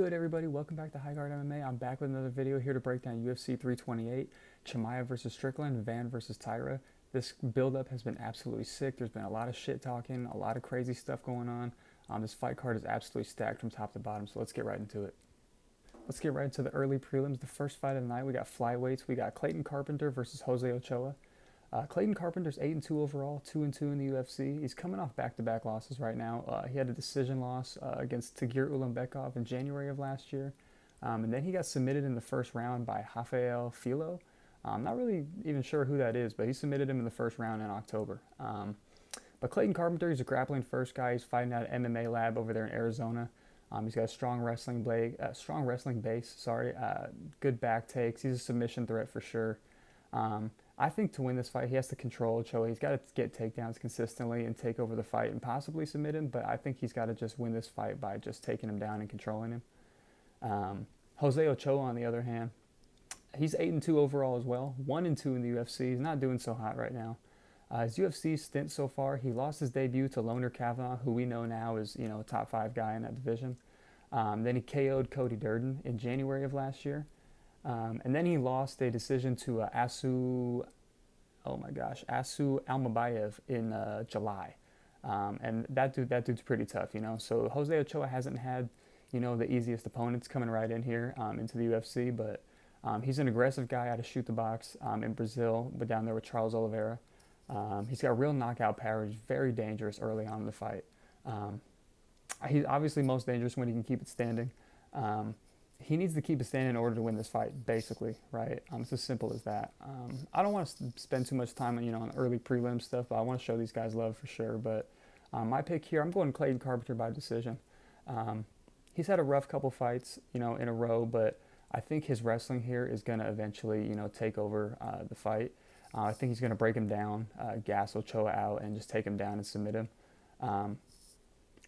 good, everybody? Welcome back to High Guard MMA. I'm back with another video here to break down UFC 328, Chimaev versus Strickland, Van versus Taira. This build-up has been absolutely sick. There's been a lot of shit talking, a lot of crazy stuff going on. This fight card is absolutely stacked from top to bottom, so let's get right into it. Let's get right into the early prelims. The first fight of the night, we got flyweights. We got Clayton Carpenter versus Jose Ochoa. Clayton Carpenter's 8-2 overall, 2-2 in the UFC. He's coming off back-to-back losses right now. He had a decision loss against Tagir Ulanbekov in January of last year. And then he got submitted in the first round by Rafael Filo. I'm not really even sure who that is, but he submitted him in the first round in October. But Clayton Carpenter, he's a grappling first guy. He's fighting at MMA Lab over there in Arizona. He's got a strong wrestling base. Good back takes. He's a submission threat for sure. I think to win this fight, he has to control Ochoa. He's got to get takedowns consistently and take over the fight and possibly submit him, but I think he's got to just win this fight by just taking him down and controlling him. Jose Ochoa, on the other hand, he's 8-2 overall as well, 1-2 in the UFC. He's not doing so hot right now. His UFC stint so far, he lost his debut to Loner Kavanaugh, who we know now is a top 5 guy in that division. Then he KO'd Cody Durden in January of last year. And then he lost a decision to Asu Almabayev in July. And that dude's pretty tough, So Jose Ochoa hasn't had, the easiest opponents coming right in here into the UFC, but he's an aggressive guy out of Shoot the Box in Brazil, but down there with Charles Oliveira. He's got real knockout power. He's very dangerous early on in the fight. He's obviously most dangerous when he can keep it standing. He needs to keep it standing in order to win this fight, basically, right? It's as simple as that. I don't want to spend too much time on early prelim stuff, but I want to show these guys love for sure. But my pick here, I'm going Clayton Carpenter by decision. He's had a rough couple fights, in a row, but I think his wrestling here is going to eventually, take over the fight. I think he's going to break him down, gas Ochoa out, and just take him down and submit him.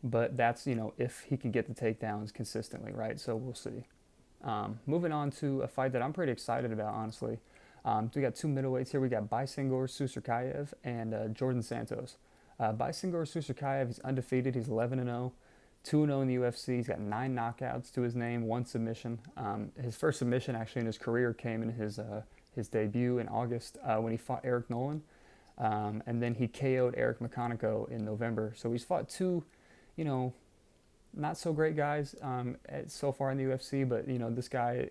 But that's, if he can get the takedowns consistently, right? So we'll see. Moving on to a fight that I'm pretty excited about, honestly. We got two middleweights here. We got Baisingor Susarkayev and Jordan Santos. Baisingor Susarkayev, he's undefeated. He's 11-0, 2-0 in the UFC. He's got 9 knockouts to his name, 1 submission. His first submission, actually, in his career came in his debut in August when he fought Eric Nolan. And then he KO'd Eric McConaughey in November. So he's fought two, not so great guys so far in the UFC, but this guy,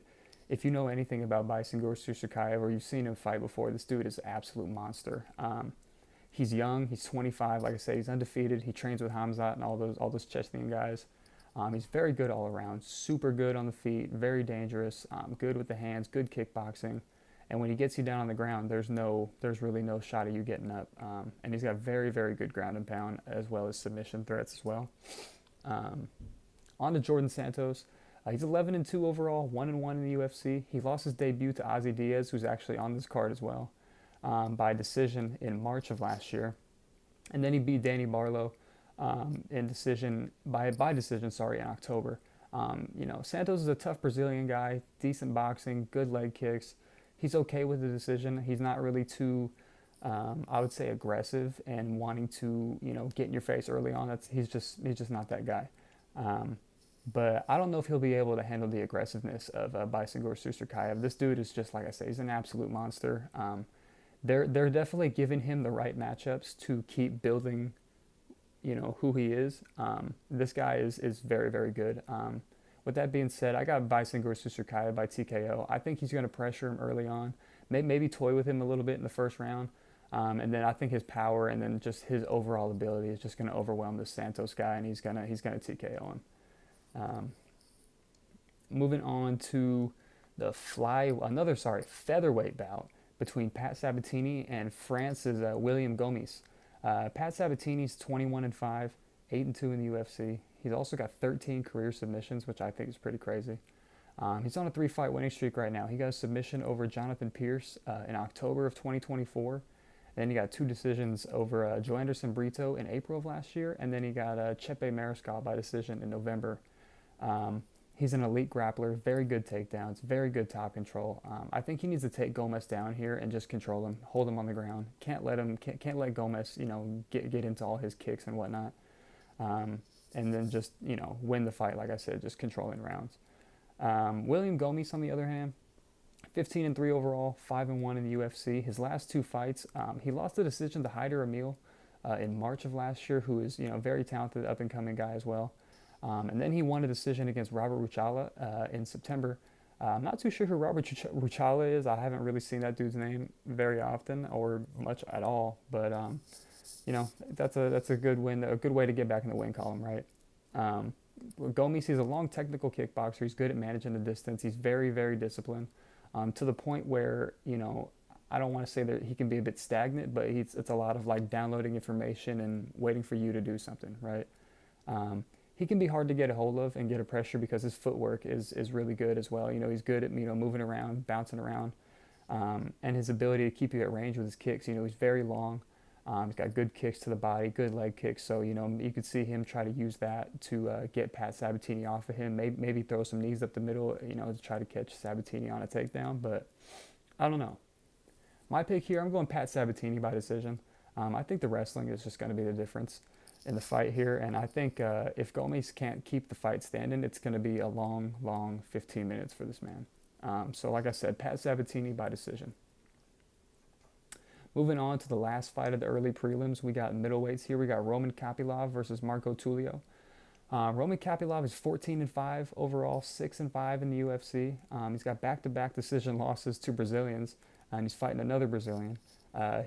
if you know anything about Baisingor Susarkayev or you've seen him fight before, this dude is an absolute monster. He's young, he's 25, like I said, he's undefeated. He trains with Hamzat and all those Chechnyan guys. He's very good all around, super good on the feet, very dangerous, good with the hands, good kickboxing. And when he gets you down on the ground, there's really no shot of you getting up. And he's got very, very good ground and pound as well as submission threats as well. On to Jordan Santos. He's 11-2 overall, 1-1 in the UFC. He lost his debut to Ozzy Diaz, who's actually on this card as well, by decision in March of last year. And then he beat Danny Barlow by decision, in October. Santos is a tough Brazilian guy, decent boxing, good leg kicks. He's okay with the decision. He's not really too, I would say, aggressive and wanting to, get in your face early on. He's just not that guy. But I don't know if he'll be able to handle the aggressiveness of Baisingor Susarkayev. This dude is just, like I say, he's an absolute monster. They're definitely giving him the right matchups to keep building, who he is. This guy is very, very good. With that being said, I got Baisingor Susarkayev by TKO. I think he's going to pressure him early on, maybe toy with him a little bit in the first round. And then I think his power and then just his overall ability is just going to overwhelm this Santos guy, and he's gonna TKO him. Moving on to the featherweight bout between Pat Sabatini and France's William Gomis. Pat Sabatini's 21-5, 8-2 in the UFC. He's also got 13 career submissions, which I think is pretty crazy. He's on a 3-fight winning streak right now. He got a submission over Jonathan Pierce in October of 2024. Then he got 2 decisions over Joanderson Brito in April of last year. And then he got Chepe Mariscal by decision in November. He's an elite grappler, very good takedowns, very good top control. I think he needs to take Gomez down here and just control him, hold him on the ground. Can't let Gomez, get into all his kicks and whatnot. And then just, win the fight, like I said, just controlling rounds. William Gomis, on the other hand, 15-3 overall, 5-1 in the UFC. His last two fights, he lost the decision to Hyder Emil in March of last year, who is very talented, up and coming guy as well. And then he won a decision against Robert Ruchala in September. I'm not too sure who Robert Ruchala is. I haven't really seen that dude's name very often or much at all. But that's a good win, a good way to get back in the win column, right? Gomes, he's a long technical kickboxer. He's good at managing the distance. He's very, very disciplined, to the point where, I don't want to say that he can be a bit stagnant, but it's a lot of like downloading information and waiting for you to do something, right? He can be hard to get a hold of and get a pressure because his footwork is really good as well. He's good at, moving around, bouncing around, and his ability to keep you at range with his kicks. He's very long. He's got good kicks to the body, good leg kicks. So, you could see him try to use that to get Pat Sabatini off of him. Maybe throw some knees up the middle, to try to catch Sabatini on a takedown. But I don't know. My pick here, I'm going Pat Sabatini by decision. I think the wrestling is just going to be the difference in the fight here. And I think if Gomes can't keep the fight standing, it's going to be a long, long 15 minutes for this man. So like I said, Pat Sabatini by decision. Moving on to the last fight of the early prelims, we got middleweights here. We got Roman Kopylov versus Marco Tulio. Roman Kopylov is 14-5 overall, 6-5 in the UFC. He's got back-to-back decision losses to Brazilians, and he's fighting another Brazilian.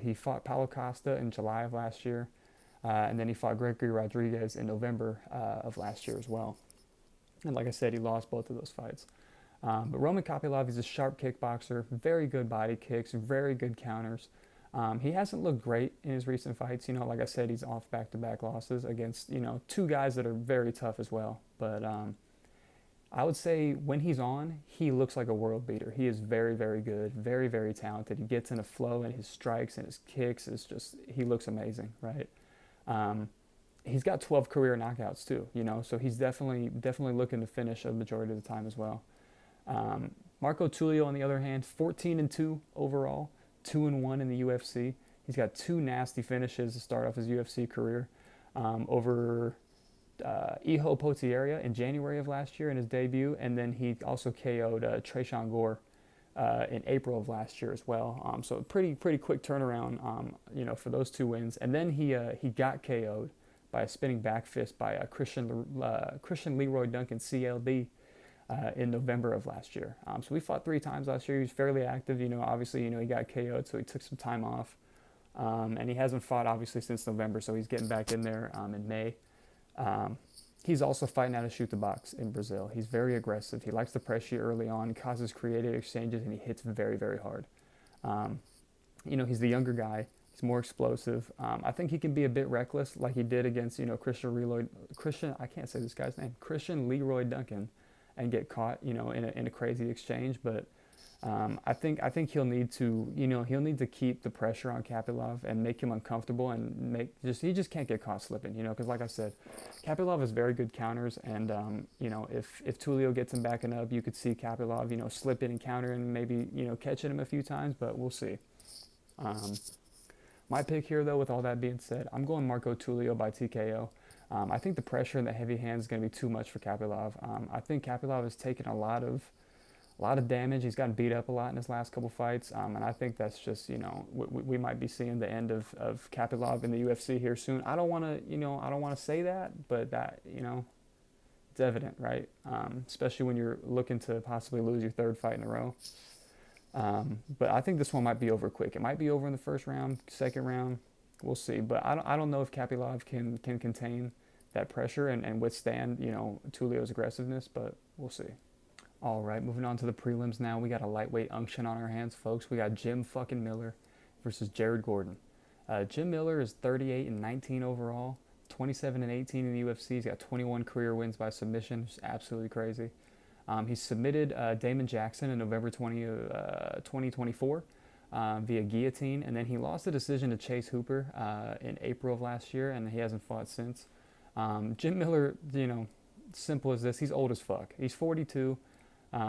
He fought Paulo Costa in July of last year, and then he fought Gregory Rodriguez in November of last year as well. And like I said, he lost both of those fights. But Roman Kopylov is a sharp kickboxer, very good body kicks, very good counters. He hasn't looked great in his recent fights. Like I said, he's off back-to-back losses against, two guys that are very tough as well. But I would say when he's on, he looks like a world beater. He is very, very good, very, very talented. He gets in a flow, and his strikes and his kicks is just, he looks amazing, right? He's got 12 career knockouts too, so he's definitely looking to finish a majority of the time as well. Marco Tulio, on the other hand, 14-2 overall. 2-1 in the UFC. He's got two nasty finishes to start off his UFC career over Iho Potieria in January of last year in his debut, and then he also KO'd Tresean Gore in April of last year as well. So pretty quick turnaround, for those two wins. And then he got KO'd by a spinning back fist by Christian Leroy Duncan, CLD. In November of last year. So we fought 3 times last year. He was fairly active. Obviously, he got KO'd, so he took some time off. And he hasn't fought, obviously, since November, so he's getting back in there in May. He's also fighting out of shoot the box in Brazil. He's very aggressive. He likes to pressure you early on, causes creative exchanges, and he hits very, very hard. He's the younger guy. He's more explosive. I think he can be a bit reckless, like he did against, I can't say this guy's name, Christian Leroy Duncan, and get caught, in a crazy exchange. But I think he'll need to keep the pressure on Kopylov and make him uncomfortable and he just can't get caught slipping, because like I said, Kopylov has very good counters, and if Tulio gets him backing up, you could see Kopylov, slipping and countering and maybe catching him a few times, but we'll see. My pick here, though, with all that being said, I'm going Marco Tulio by TKO. I think the pressure and the heavy hands is going to be too much for Kopylov. I think Kopylov has taken a lot of damage. He's gotten beat up a lot in his last couple fights, and I think that's just we might be seeing the end of Kopylov in the UFC here soon. I don't want to say that, but that it's evident, right? Especially when you're looking to possibly lose your 3rd fight in a row. But I think this one might be over quick. It might be over in the 1st round, 2nd round. We'll see, but I don't know if Kopylov can contain that pressure and withstand, Tulio's aggressiveness, but we'll see. All right, moving on to the prelims now. We got a lightweight unction on our hands, folks. We got Jim fucking Miller versus Jared Gordon. Jim Miller is 38-19 overall, 27-18 in the UFC. He's got 21 career wins by submission, which is absolutely crazy. He submitted Damon Jackson in November 2024. Via guillotine, and then he lost the decision to Chase Hooper in April of last year, and he hasn't fought since. Jim Miller, simple as this, he's old as fuck. He's 42.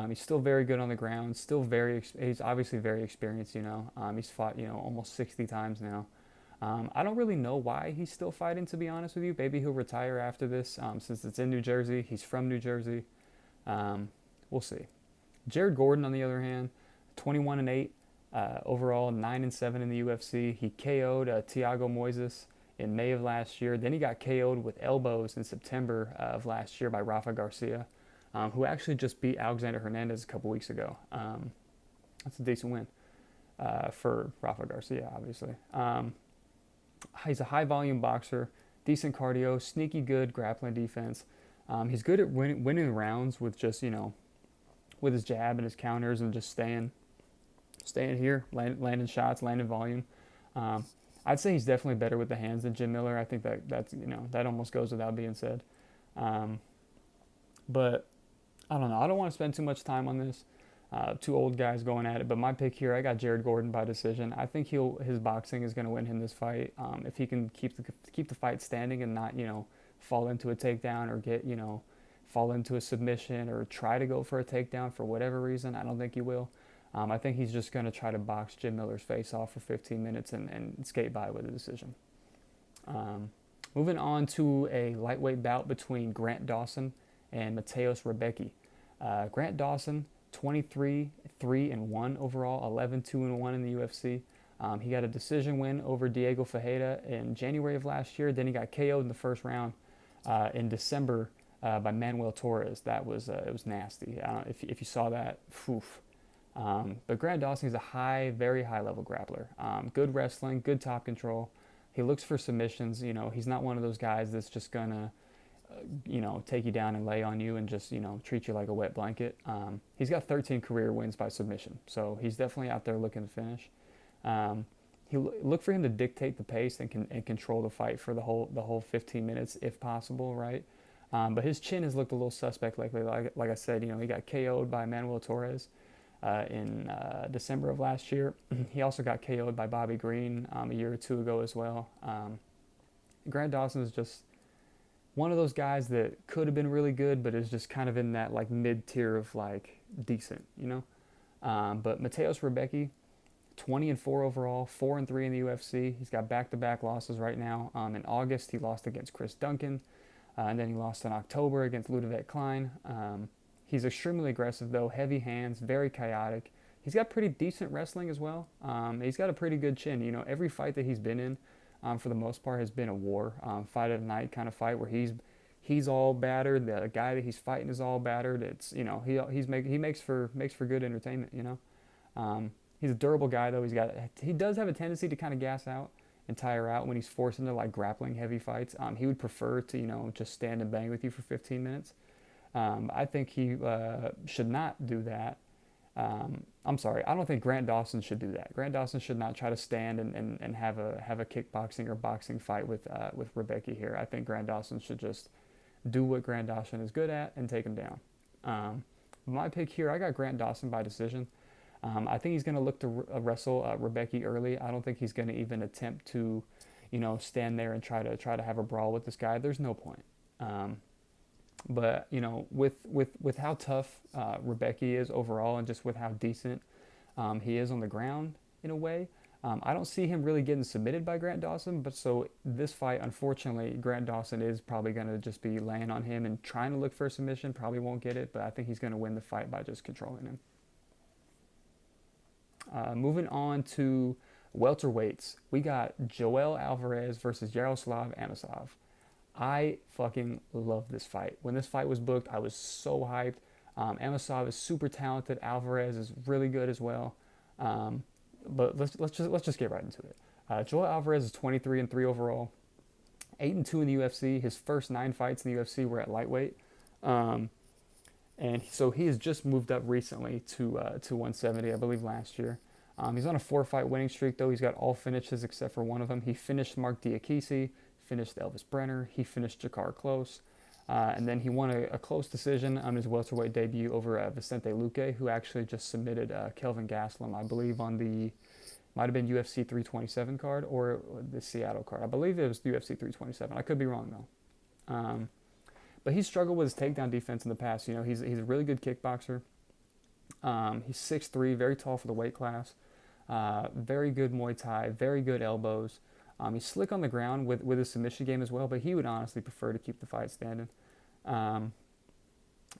He's still very good on the ground. He's obviously very experienced. He's fought almost 60 times now. I don't really know why he's still fighting, to be honest with you. Maybe he'll retire after this, since it's in New Jersey. He's from New Jersey. We'll see. Jared Gordon, on the other hand, 21-8 overall, 9-7 in the UFC. He KO'd Thiago Moises in May of last year. Then he got KO'd with elbows in September of last year by Rafa Garcia, who actually just beat Alexander Hernandez a couple weeks ago. That's a decent win for Rafa Garcia, obviously. He's a high-volume boxer, decent cardio, sneaky good grappling defense. He's good at winning rounds with just, with his jab and his counters and just staying here, landing shots, landing volume. I'd say he's definitely better with the hands than Jim Miller. I think that's that almost goes without being said. But I don't know. I don't want to spend too much time on this. Two old guys going at it. But my pick here, I got Jared Gordon by decision. I think his boxing is going to win him this fight. If he can keep the fight standing and not fall into a takedown or get fall into a submission or try to go for a takedown for whatever reason. I don't think he will. I think he's just going to try to box Jim Miller's face off for 15 minutes and skate by with a decision. Moving on to a lightweight bout between Grant Dawson and Mateusz Rebecki. Grant Dawson, 23-3-1 overall, 11-2-1 in the UFC. He got a decision win over Diego Ferreira in January of last year. Then he got KO'd in the first round in December by Manuel Torres. It was nasty. If you saw that, oof. But Grant Dawson is a very high level grappler. Good wrestling, good top control. He looks for submissions. He's not one of those guys that's just gonna, take you down and lay on you and just, treat you like a wet blanket. He's got 13 career wins by submission, so he's definitely out there looking to finish. Look for him to dictate the pace and control the fight for the whole 15 minutes if possible, right? But his chin has looked a little suspect lately. Like I said, he got KO'd by Manuel Torres in December of last year. He also got KO'd by Bobby Green a year or two ago as well. Grant Dawson is just one of those guys that could have been really good, but is just kind of in that mid-tier of decent, But Mateusz Rebecki, 20-4 overall, 4-3 in the UFC. He's got back-to-back losses right now. In August, he lost against Chris Duncan, and then he lost in October against Ludovic Klein. He's extremely aggressive, though, heavy hands, very chaotic. He's got pretty decent wrestling as well. He's got a pretty good chin. Every fight that he's been in, for the most part, has been a war, fight of the night kind of fight where he's all battered. The guy that he's fighting is all battered. It's he makes for good entertainment. He's a durable guy though. He does have a tendency to kind of gas out and tire out when he's forced into grappling heavy fights. He would prefer to just stand and bang with you for 15 minutes. I think he should not do that. I'm sorry. I don't think Grant Dawson should do that. Grant Dawson should not try to stand and have a kickboxing or boxing fight with Rebecki here. I think Grant Dawson should just do what Grant Dawson is good at and take him down. My pick here, I got Grant Dawson by decision. I think he's going to look to wrestle Rebecki early. I don't think he's going to even attempt to, stand there and try to have a brawl with this guy. There's no point. But with how tough Rebecki is overall, and just with how decent he is on the ground in a way, I don't see him really getting submitted by Grant Dawson. But so this fight, unfortunately, Grant Dawson is probably going to just be laying on him and trying to look for a submission. Probably won't get it, but I think he's going to win the fight by just controlling him. Moving on to welterweights, we got Joel Alvarez versus Yaroslav Amosov. I fucking love this fight. When this fight was booked, I was so hyped. Amosov is super talented. Alvarez is really good as well. But let's just get right into it. Joel Alvarez is 23-3 overall, 8-2 in the UFC. His first 9 fights in the UFC were at lightweight, and so he has just moved up recently to 170, I believe, last year. He's on a 4-fight winning streak, though. He's got all finishes except for one of them. He finished Mark Diakisi, finished Elvis Brenner, he finished Jakar Close, and then he won a close decision on his welterweight debut over Vicente Luque, who actually just submitted Kelvin Gastelum, I believe, might have been UFC 327 card or the Seattle card. I believe it was UFC 327. I could be wrong, though. But he's struggled with his takedown defense in the past. He's a really good kickboxer. He's 6'3", very tall for the weight class. Very good Muay Thai, very good elbows. He's slick on the ground with his submission game as well, but he would honestly prefer to keep the fight standing.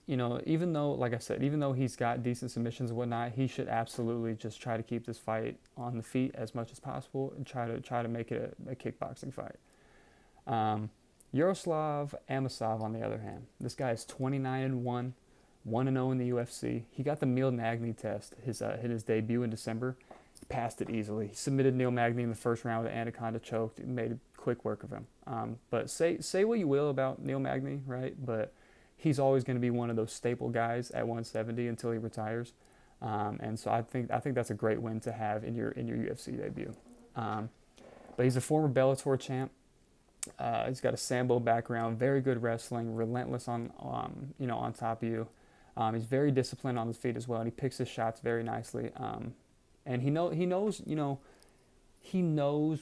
Even though, like I said, even though he's got decent submissions and whatnot, he should absolutely just try to keep this fight on the feet as much as possible and try to make it a kickboxing fight. Um, Yaroslav Amosov, on the other hand, this guy is 29-1, 1-0 in the UFC. He got the Neil Magny test, his debut in December. He passed it easily. He submitted Neil Magny in the first round with an anaconda choke. Made quick work of him. But say what you will about Neil Magny, right? But he's always going to be one of those staple guys at 170 until he retires. And so I think that's a great win to have in your UFC debut. But he's a former Bellator champ. He's got a Sambo background, very good wrestling, relentless on top of you. He's very disciplined on his feet as well, and he picks his shots very nicely. And he knows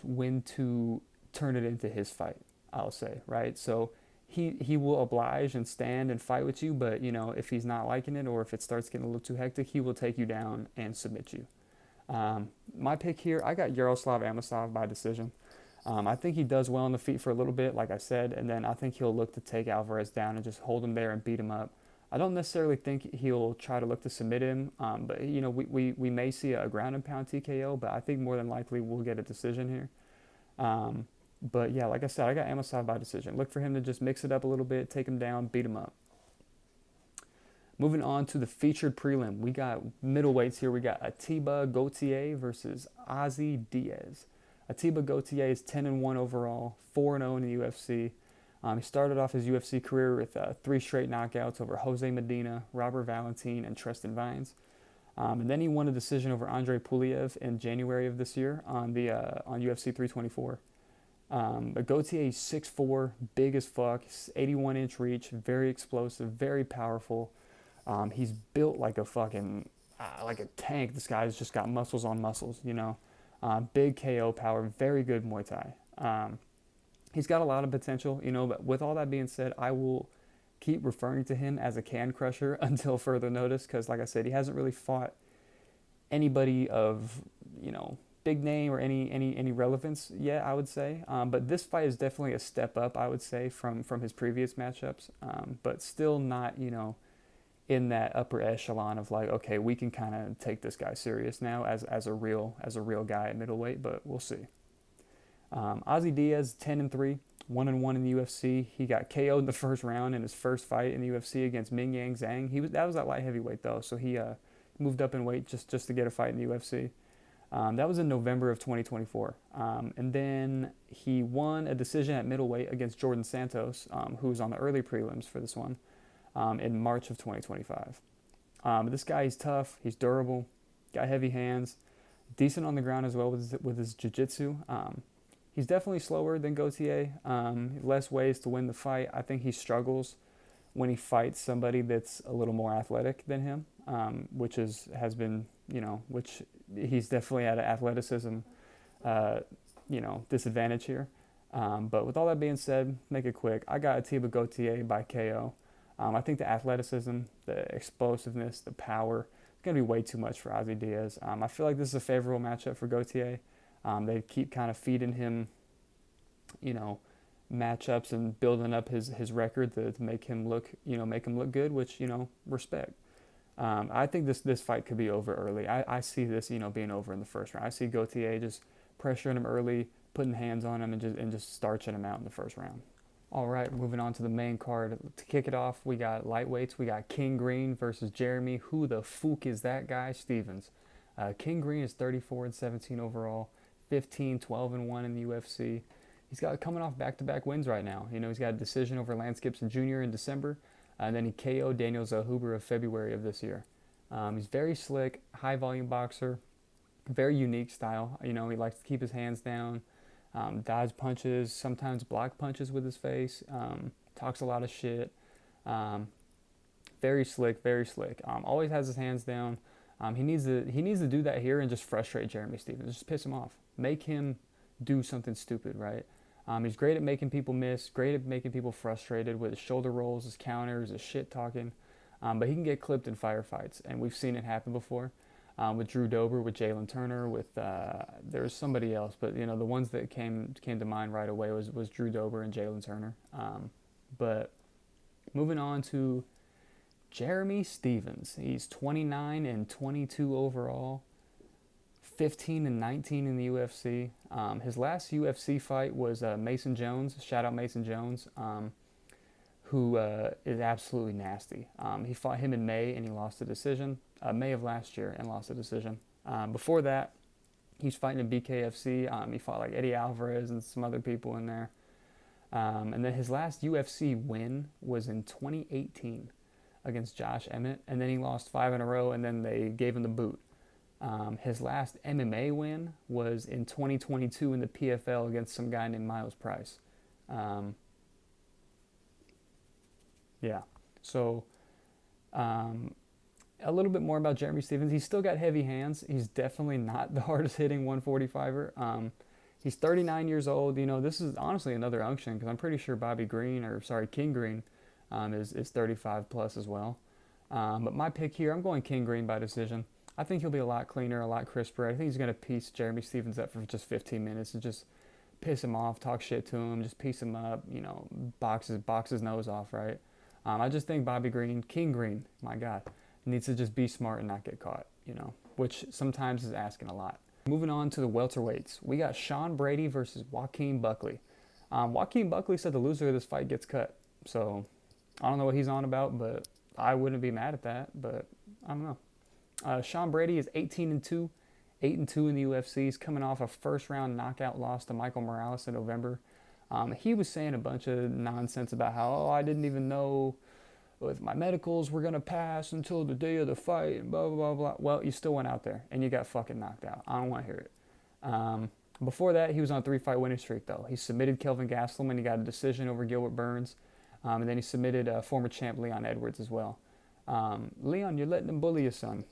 when to turn it into his fight, I'll say, right? So he will oblige and stand and fight with you, but if he's not liking it or if it starts getting a little too hectic, he will take you down and submit you. My pick here, I got Yaroslav Amosov by decision. I think he does well on the feet for a little bit, like I said, and then I think he'll look to take Alvarez down and just hold him there and beat him up. I don't necessarily think he'll try to look to submit him, but we may see a ground and pound TKO, but I think more than likely we'll get a decision here. But yeah, like I said, I got Amosov by decision. Look for him to just mix it up a little bit, take him down, beat him up. Moving on to the featured prelim, we got middleweights here. We got Atiba Gauthier versus Ozzy Diaz. Atiba Gauthier is 10-1 overall, 4-0 in the UFC. He started off his UFC career with 3 straight knockouts over Jose Medina, Robert Valentin, and Tristan Vines. And then he won a decision over Andre Puliev in January of this year on UFC 324. But Gauthier is 6'4", big as fuck, 81-inch reach, very explosive, very powerful. He's built like a fucking, like a tank. This guy's just got muscles on muscles, big KO power, very good Muay Thai. He's got a lot of potential, but with all that being said, I will keep referring to him as a can crusher until further notice because, like I said, he hasn't really fought anybody of, big name or any relevance yet, I would say. But this fight is definitely a step up, I would say, from his previous matchups, but still not, in that upper echelon of like, okay, we can kind of take this guy serious now as a real guy at middleweight, but we'll see. Ozzy Diaz, 10-3, 1-1 in the UFC. He got KO'd in the first round in his first fight in the UFC against Ming Yang Zhang. That was at light heavyweight though, so he moved up in weight just to get a fight in the UFC. That was in November of 2024. And then he won a decision at middleweight against Jordan Santos, who was on the early prelims for this one, in March of 2025. This guy, he's tough, he's durable, got heavy hands, decent on the ground as well with his jiu-jitsu. He's definitely slower than Gauthier, less ways to win the fight. I think he struggles when he fights somebody that's a little more athletic than him, which has been, which he's definitely at an athleticism, disadvantage here. But with all that being said, make it quick. I got Atiba Gauthier by KO. I think the athleticism, the explosiveness, the power, it's going to be way too much for Ozzy Diaz. I feel like this is a favorable matchup for Gauthier. They keep kind of feeding him, matchups and building up his record to make him look good, which, respect. I think this fight could be over early. I see this, being over in the first round. I see Gauthier just pressuring him early, putting hands on him, and just starching him out in the first round. All right, moving on to the main card. To kick it off, we got lightweights. We got King Green versus Jeremy. Who the fuck is that guy? Stevens. King Green is 34-17 overall, 15-12-1 in the UFC. He's got coming off back-to-back wins right now. He's got a decision over Lance Gibson Jr. in December, and then he KO'd Daniel Zellhuber of February of this year. He's very slick, high-volume boxer, very unique style. He likes to keep his hands down, dodge punches, sometimes block punches with his face, talks a lot of shit. Very slick, very slick. Always has his hands down. He needs to do that here and just frustrate Jeremy Stevens. Just piss him off. Make him do something stupid, right? He's great at making people miss, great at making people frustrated with his shoulder rolls, his counters, his shit talking. But he can get clipped in firefights, and we've seen it happen before. With Drew Dober, with Jalen Turner, with there's somebody else, but the ones that came to mind right away was Drew Dober and Jalen Turner. But moving on to Jeremy Stephens. He's 29 and 22 overall, 15 and 19 in the UFC. His last UFC fight was Mason Jones. Shout out Mason Jones, who is absolutely nasty. He fought him in May and he lost the decision. May of last year and lost the decision. Before that, he was fighting in BKFC. He fought like Eddie Alvarez and some other people in there. And then his last UFC win was in 2018 against Josh Emmett. And then he lost 5 in a row and then they gave him the boot. His last MMA win was in 2022 in the PFL against some guy named Miles Price. Yeah. So a little bit more about Jeremy Stephens. He's still got heavy hands. He's definitely not the hardest hitting 145er. He's 39 years old. You know, this is honestly another unction because I'm pretty sure King Green is 35 plus as well. But my pick here, I'm going King Green by decision. I think he'll be a lot cleaner, a lot crisper. I think he's going to piece Jeremy Stephens up for just 15 minutes and just piss him off, talk shit to him, just piece him up, you know, box his nose off, right? I just think King Green, my God, needs to just be smart and not get caught, you know, which sometimes is asking a lot. Moving on to the welterweights, we got Sean Brady versus Joaquin Buckley. Joaquin Buckley said the loser of this fight gets cut, so I don't know what he's on about, but I wouldn't be mad at that, but I don't know. Sean Brady is 18-2, 8-2 in the UFC. He's coming off a first-round knockout loss to Michael Morales in November. He was saying a bunch of nonsense about how, I didn't even know if my medicals were going to pass until the day of the fight, and blah, blah, blah, blah. Well, you still went out there, and you got fucking knocked out. I don't want to hear it. Before that, he was on a 3-fight winning streak, though. He submitted Kelvin Gastelum, and he got a decision over Gilbert Burns. And then he submitted former champ Leon Edwards as well. Leon, you're letting him bully you, son.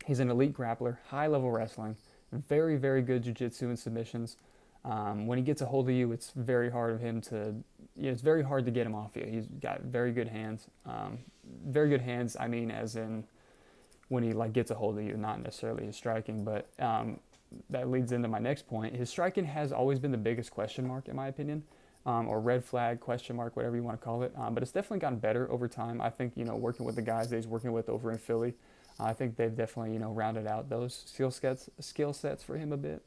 He's an elite grappler, high-level wrestling, very, very good jiu-jitsu and submissions. When he gets a hold of you, it's very hard of him to, it's very hard to get him off you. He's got very good hands. Very good hands, I mean, as in when he gets a hold of you, not necessarily his striking, but that leads into my next point. His striking has always been the biggest question mark, in my opinion, or red flag, question mark, whatever you want to call it. But it's definitely gotten better over time. I think, working with the guys that he's working with over in Philly, I think they've definitely, rounded out those skill sets for him a bit.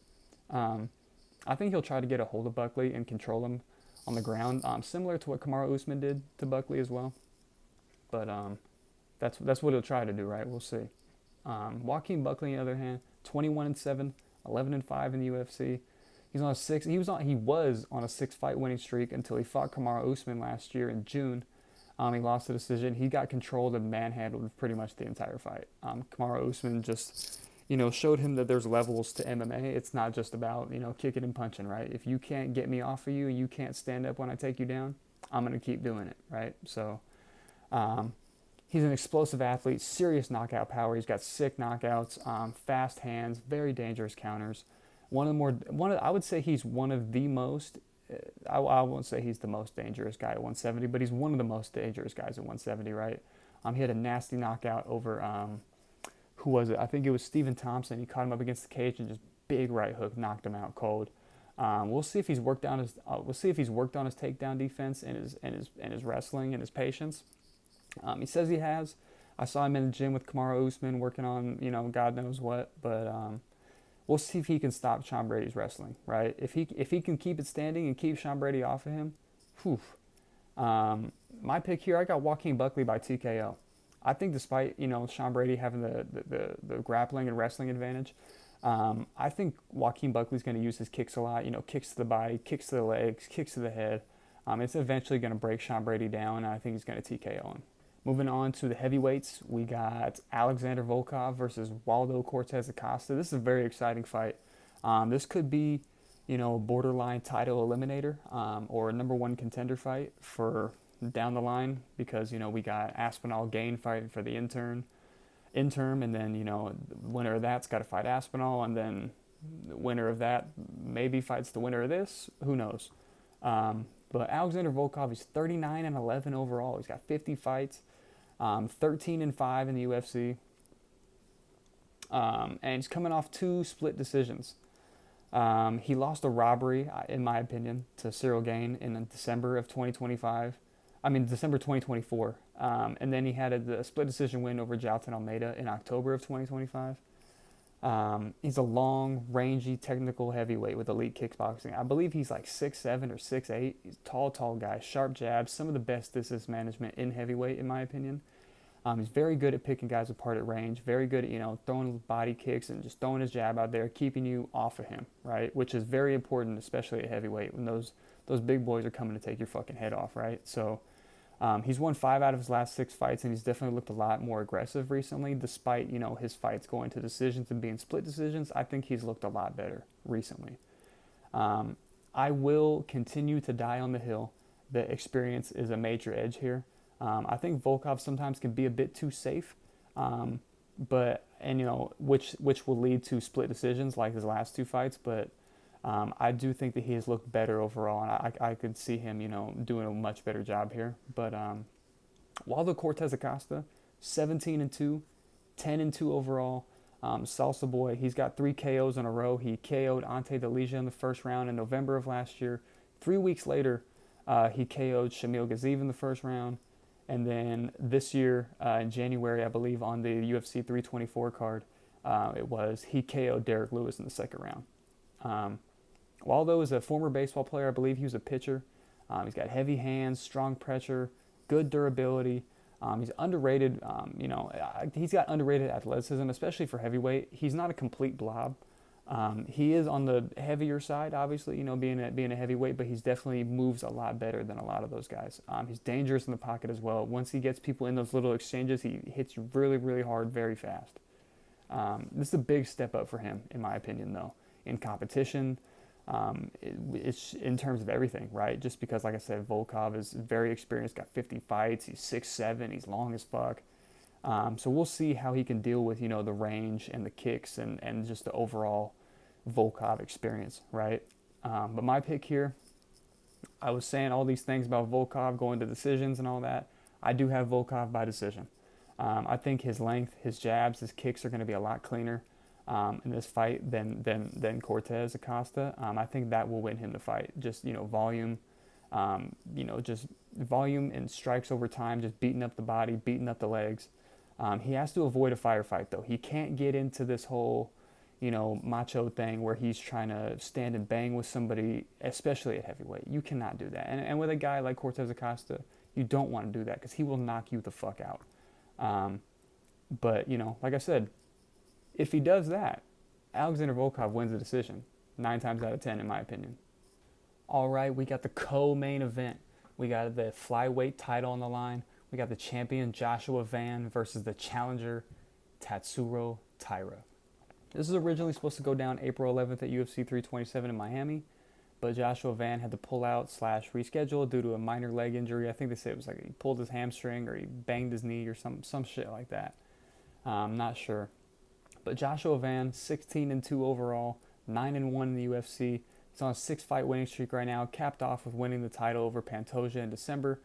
I think he'll try to get a hold of Buckley and control him on the ground, similar to what Kamaru Usman did to Buckley as well. But that's what he'll try to do, right? We'll see. Joaquin Buckley, on the other hand, 21-7, 11-5 in the UFC. He was on a 6-fight winning streak until he fought Kamaru Usman last year in June. He lost the decision. He got controlled and manhandled pretty much the entire fight. Kamaru Usman just, showed him that there's levels to MMA. It's not just about, kicking and punching, right? If you can't get me off of you and you can't stand up when I take you down, I'm going to keep doing it, right? So he's an explosive athlete, serious knockout power. He's got sick knockouts, fast hands, very dangerous counters. I would say he's one of the most, I won't say he's the most dangerous guy at 170, but he's one of the most dangerous guys at 170, right? He had a nasty knockout over, who was it? I think it was Stephen Thompson. He caught him up against the cage and just big right hook knocked him out cold. We'll see if he's worked on his takedown defense and his wrestling and his patience. He says he has. I saw him in the gym with Kamaru Usman working on, God knows what, but we'll see if he can stop Sean Brady's wrestling, right? If he can keep it standing and keep Sean Brady off of him, whew. My pick here, I got Joaquin Buckley by TKO. I think despite, Sean Brady having the grappling and wrestling advantage, I think Joaquin Buckley's going to use his kicks a lot, kicks to the body, kicks to the legs, kicks to the head. It's eventually going to break Sean Brady down, and I think he's going to TKO him. Moving on to the heavyweights, we got Alexander Volkov versus Waldo Cortez Acosta. This is a very exciting fight. This could be, a borderline title eliminator or a number one contender fight for down the line because, we got Aspinall Gain fighting for the interim, and then, the winner of that's got to fight Aspinall, and then the winner of that maybe fights the winner of this. Who knows? But Alexander Volkov, he's 39-11 overall. He's got 50 fights. 13-5 in the UFC, and he's coming off 2 split decisions. He lost a robbery, in my opinion, to Cyril Gane in December of 2025. I mean, December 2024. And then he had the split decision win over Jalton Almeida in October of 2025. He's a long, rangy, technical heavyweight with elite kickboxing. I believe he's like 6'7" or 6'8". He's a tall guy, sharp jabs, some of the best distance management in heavyweight, in my opinion. He's very good at picking guys apart at range, very good at, throwing body kicks and just throwing his jab out there, keeping you off of him, right? Which is very important, especially at heavyweight, when those big boys are coming to take your fucking head off, right? So he's won 5 out of his last 6 fights, and he's definitely looked a lot more aggressive recently, despite, his fights going to decisions and being split decisions. I think he's looked a lot better recently. I will continue to die on the hill that experience is a major edge here. I think Volkov sometimes can be a bit too safe, which will lead to split decisions like his last 2 fights. But I do think that he has looked better overall, and I could see him, doing a much better job here. But Waldo Cortez Acosta, 17-2, 10-2 overall. Salsa Boy, he's got 3 KOs in a row. He KO'd Ante Delija in the first round in November of last year. 3 weeks later, he KO'd Shamil Gaziev in the first round. And then this year, in January, I believe, on the UFC 324 card, he KO'd Derek Lewis in the second round. Waldo is a former baseball player. I believe he was a pitcher. He's got heavy hands, strong pressure, good durability. He's underrated. He's got underrated athleticism, especially for heavyweight. He's not a complete blob. He is on the heavier side, obviously, being a heavyweight, but he's definitely moves a lot better than a lot of those guys. He's dangerous in the pocket as well. Once he gets people in those little exchanges, he hits you really, really hard, very fast. This is a big step up for him, in my opinion, though, in competition. It's in terms of everything, right? Just because, like I said, Volkov is very experienced, got 50 fights, he's 6'7", he's long as fuck. So we'll see how he can deal with, the range and the kicks and just the overall Volkov experience, right? But my pick here, I was saying all these things about Volkov going to decisions and all that. I do have Volkov by decision. I think his length, his jabs, his kicks are going to be a lot cleaner in this fight than Cortez Acosta. I think that will win him the fight. Just, volume, just volume and strikes over time, just beating up the body, beating up the legs. He has to avoid a firefight, though. He can't get into this whole, macho thing where he's trying to stand and bang with somebody, especially at heavyweight. You cannot do that. And with a guy like Cortez Acosta, you don't want to do that because he will knock you the fuck out. But, like I said, if he does that, Alexander Volkov wins the decision 9 times out of 10, in my opinion. All right, we got the co-main event. We got the flyweight title on the line. We got the champion Joshua Van versus the challenger Tatsuro Taira. This is originally supposed to go down April 11th at UFC 327 in Miami, but Joshua Van had to pull out / reschedule due to a minor leg injury. I think they said it was like he pulled his hamstring or he banged his knee or some shit like that. I'm not sure. But Joshua Van, 16-2 overall, 9-1 in the UFC. He's on a 6-fight winning streak right now, capped off with winning the title over Pantoja in December.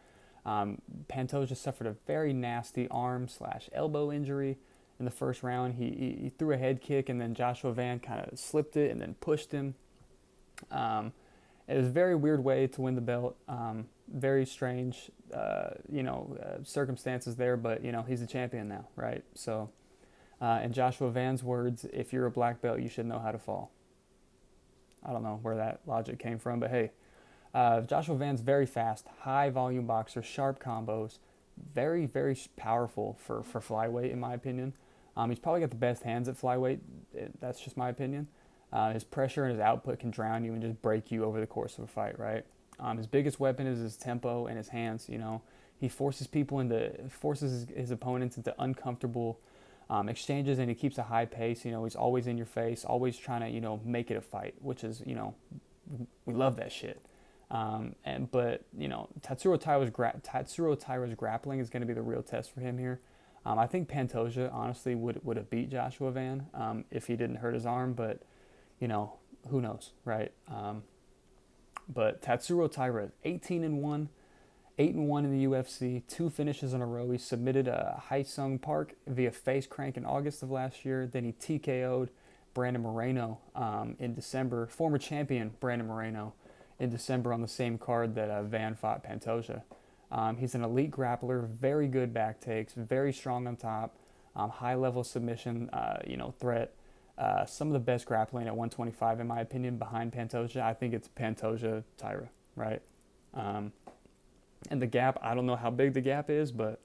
Pantoja suffered a very nasty arm / elbow injury in the first round. He threw a head kick, and then Joshua Van kind of slipped it and then pushed him. It was a very weird way to win the belt. Very strange, circumstances there, but, he's the champion now, right? So, in Joshua Van's words, if you're a black belt, you should know how to fall. I don't know where that logic came from, but hey. Joshua Van's very fast, high volume boxer, sharp combos, very, very powerful for flyweight, in my opinion. He's probably got the best hands at flyweight. That's just my opinion. His pressure and his output can drown you and just break you over the course of a fight, right? His biggest weapon is his tempo and his hands. He forces his opponents into uncomfortable exchanges, and he keeps a high pace. He's always in your face, always trying to make it a fight, which is we love that shit. But Tatsuro Taira's grappling is going to be the real test for him here. I think Pantoja honestly would have beat Joshua Van if he didn't hurt his arm, but who knows, right? But Tatsuro Taira, 18-1, 8-1 in the UFC, 2 finishes in a row. He submitted Hae-Sung Park via face crank in August of last year. Then he TKO'd Brandon Moreno in December, former champion Brandon Moreno, in December on the same card that Van fought Pantoja. He's an elite grappler, very good back takes, very strong on top, high level submission, threat. Some of the best grappling at 125, in my opinion, behind Pantoja. I think it's Pantoja, Taira, right? Um, and the gap, I don't know how big the gap is, but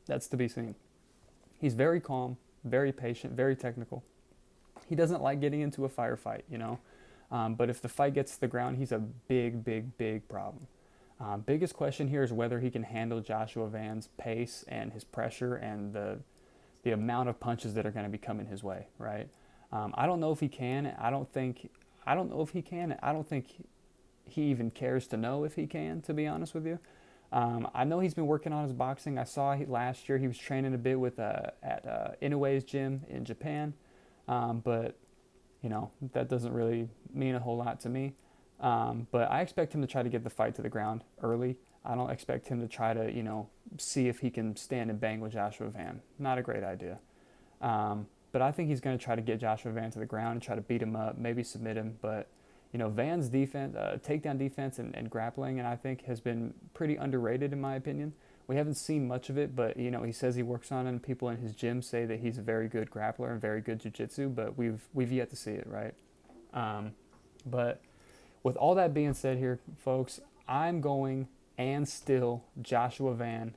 that's to be seen. He's very calm, very patient, very technical. He doesn't like getting into a firefight, but if the fight gets to the ground, he's a big, big, big problem. Biggest question here is whether he can handle Joshua Van's pace and his pressure and the amount of punches that are going to be coming his way, right? I don't know if he can. I don't know if he can. I don't think he even cares to know if he can, to be honest with you. I know he's been working on his boxing. I saw last year he was training a bit with at Inoue's gym in Japan, but that doesn't really mean a whole lot to me. But I expect him to try to get the fight to the ground early. I don't expect him to try to see if he can stand and bang with Joshua Van. Not a great idea. But I think he's going to try to get Joshua Van to the ground and try to beat him up, maybe submit him. But Van's defense, takedown defense and grappling, and I think has been pretty underrated in my opinion. We haven't seen much of it, but he says he works on it, and people in his gym say that he's a very good grappler and very good jiu-jitsu, but we've yet to see it, right? But with all that being said here, folks, I'm going and still Joshua Van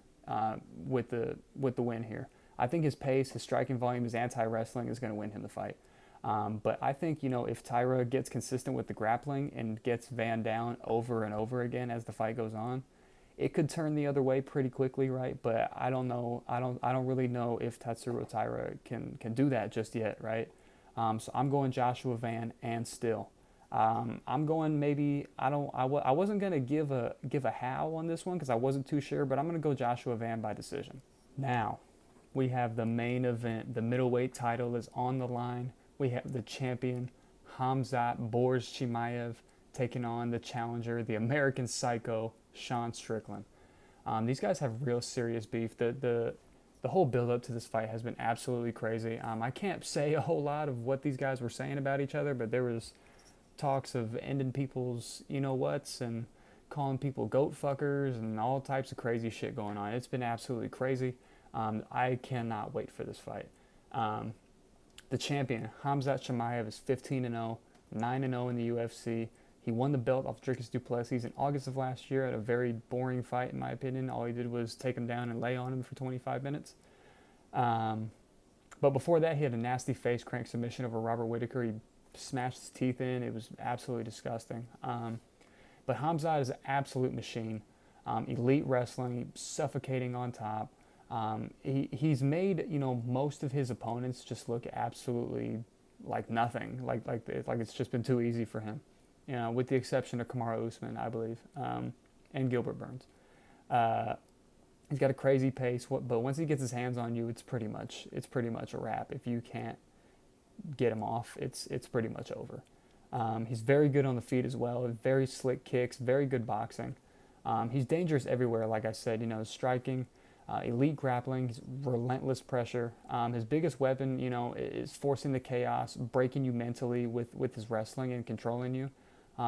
with the win here. I think his pace, his striking volume, his anti-wrestling is going to win him the fight. But I think, if Taira gets consistent with the grappling and gets Van down over and over again as the fight goes on, it could turn the other way pretty quickly, right? But I don't know. I don't really know if Tatsuro Taira can do that just yet, right? So I'm going Joshua Van and still. I'm going maybe I wasn't gonna give a how on this one because I wasn't too sure, but I'm gonna go Joshua Van by decision. Now, we have the main event. The middleweight title is on the line. We have the champion, Khamzat Borz Chimaev, taking on the challenger, the American Psycho, Sean Strickland. These guys have real serious beef. The whole build-up to this fight has been absolutely crazy. I can't say a whole lot of what these guys were saying about each other, but there was talks of ending people's you-know-whats and calling people goat fuckers and all types of crazy shit going on. It's been absolutely crazy. I cannot wait for this fight. The champion, Khamzat Chimaev, is 15-0, 9-0 in the UFC. He won the belt off Dricus du Plessis in August of last year at a very boring fight, in my opinion. All he did was take him down and lay on him for 25 minutes. But before that, he had a nasty face crank submission over Robert Whittaker. He smashed his teeth in. It was absolutely disgusting. But Khamzat is an absolute machine. Elite wrestling, suffocating on top. He's made most of his opponents just look absolutely like nothing, like it's just been too easy for him, with the exception of Kamaru Usman, I believe, and Gilbert Burns. He's got a crazy pace, but once he gets his hands on you, it's pretty much a wrap. If you can't get him off, it's pretty much over. He's very good on the feet as well. Very slick kicks, very good boxing. He's dangerous everywhere, like I said. Striking. Elite grappling, relentless pressure. His biggest weapon, is forcing the chaos, breaking you mentally with his wrestling and controlling you.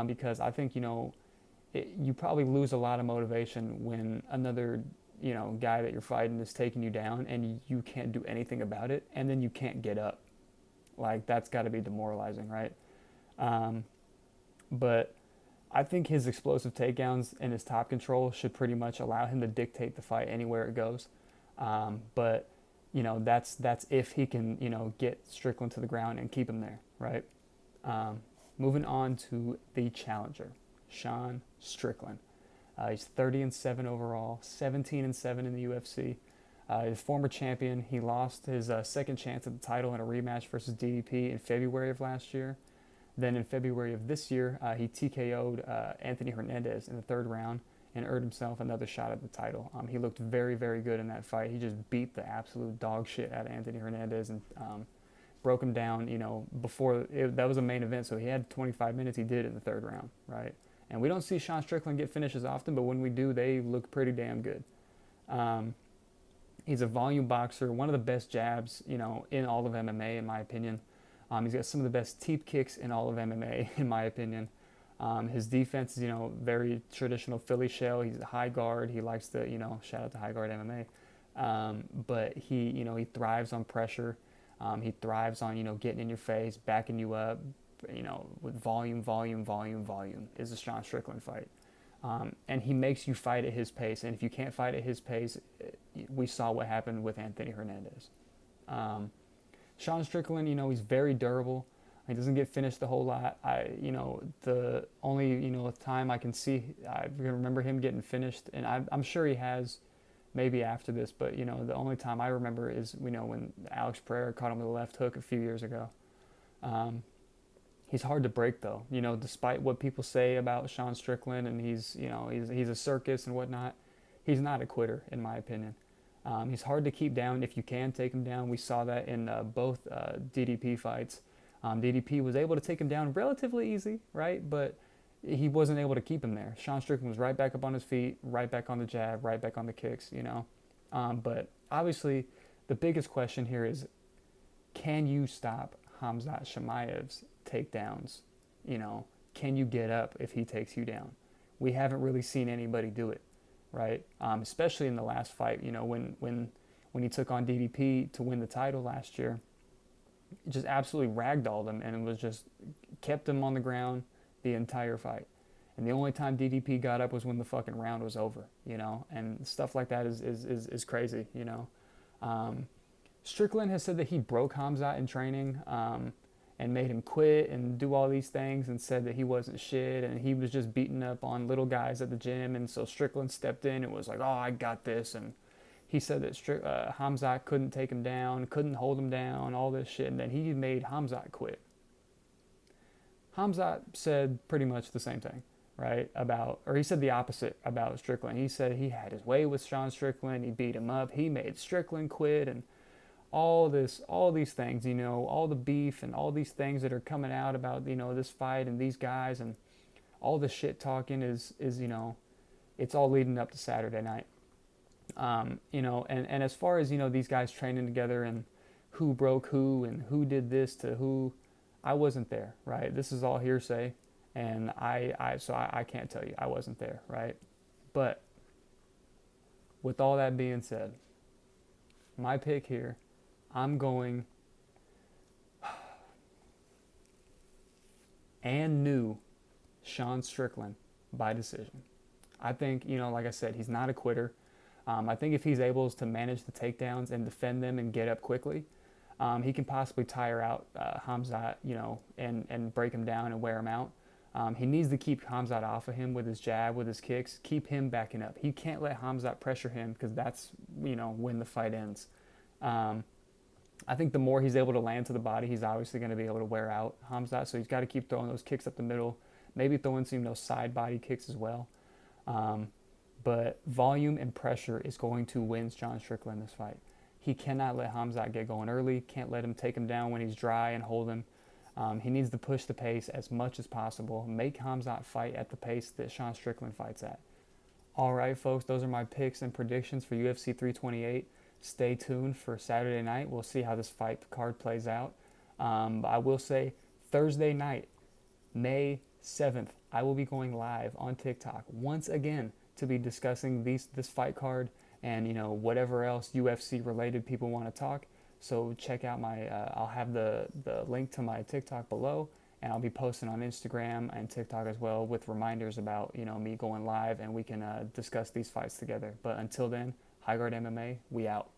Because I think, you probably lose a lot of motivation when another, guy that you're fighting is taking you down and you can't do anything about it, and then you can't get up. Like, that's got to be demoralizing, right? But I think his explosive takedowns and his top control should pretty much allow him to dictate the fight anywhere it goes. But that's if he can get Strickland to the ground and keep him there, right? Moving on to the challenger, Sean Strickland. He's 30-7 overall, 17-7 in the UFC. He's a former champion. He lost his second chance at the title in a rematch versus DDP in February of last year. Then in February of this year, he TKO'd Anthony Hernandez in the third round and earned himself another shot at the title. He looked very, very good in that fight. He just beat the absolute dog shit out of Anthony Hernandez and broke him down, that was a main event, so he had 25 minutes. He did in the third round, right? And we don't see Sean Strickland get finishes often, but when we do, they look pretty damn good. He's a volume boxer, one of the best jabs, in all of MMA, in my opinion. He's got some of the best teep kicks in all of MMA, in my opinion. His defense is, very traditional Philly shell. He's a high guard. He likes to, shout out to High Guard MMA. But he thrives on pressure. He thrives on, getting in your face, backing you up, with volume is a Sean Strickland fight. And he makes you fight at his pace. And if you can't fight at his pace, we saw what happened with Anthony Hernandez. Sean Strickland, he's very durable. He doesn't get finished a whole lot. The only, time I can remember him getting finished, and I'm sure he has maybe after this, but, the only time I remember is, when Alex Pereira caught him with a left hook a few years ago. He's hard to break, though, despite what people say about Sean Strickland, and he's a circus and whatnot. He's not a quitter, in my opinion. He's hard to keep down if you can take him down. We saw that in both DDP fights. DDP was able to take him down relatively easy, right? But he wasn't able to keep him there. Sean Strickland was right back up on his feet, right back on the jab, right back on the kicks, But obviously, the biggest question here is, can you stop Khamzat Chimaev's takedowns? Can you get up if he takes you down? We haven't really seen anybody do it, right? Especially in the last fight, when he took on DDP to win the title last year. Just absolutely ragdolled him and was just kept him on the ground the entire fight. And the only time DDP got up was when the fucking round was over, and stuff like that is crazy, Strickland has said that he broke Khamzat in training and made him quit and do all these things, and said that he wasn't shit and he was just beating up on little guys at the gym. And so Strickland stepped in and was like, oh, I got this. And he said that Khamzat couldn't take him down, couldn't hold him down, all this shit. And then he made Khamzat quit. Khamzat said pretty much the same thing, right? He said the opposite about Strickland. He said he had his way with Sean Strickland. He beat him up. He made Strickland quit, and all these things, all the beef and all these things that are coming out about, this fight and these guys, and all the shit talking is it's all leading up to Saturday night. And as far as, these guys training together and who broke who and who did this to who, I wasn't there, right? This is all hearsay, and so I can't tell you. I wasn't there, right? But with all that being said, my pick here, I'm going and new Sean Strickland by decision. I think, like I said, he's not a quitter. I think if he's able to manage the takedowns and defend them and get up quickly, he can possibly tire out Khamzat, and break him down and wear him out. He needs to keep Khamzat off of him with his jab, with his kicks, keep him backing up. He can't let Khamzat pressure him, because that's, when the fight ends. I think the more he's able to land to the body, he's obviously going to be able to wear out Khamzat. So he's got to keep throwing those kicks up the middle, maybe throwing some side body kicks as well. But volume and pressure is going to win Sean Strickland this fight. He cannot let Khamzat get going early, can't let him take him down when he's dry and hold him. He needs to push the pace as much as possible, make Khamzat fight at the pace that Sean Strickland fights at. All right, folks, those are my picks and predictions for UFC 328. Stay tuned for Saturday night. We'll see how this fight card plays out. I will say Thursday night, May 7th, I will be going live on TikTok once again to be discussing this fight card and whatever else UFC related people want to talk. So check out I'll have the link to my TikTok below, and I'll be posting on Instagram and TikTok as well with reminders about me going live, and we can discuss these fights together. But until then, High Guard MMA, we out.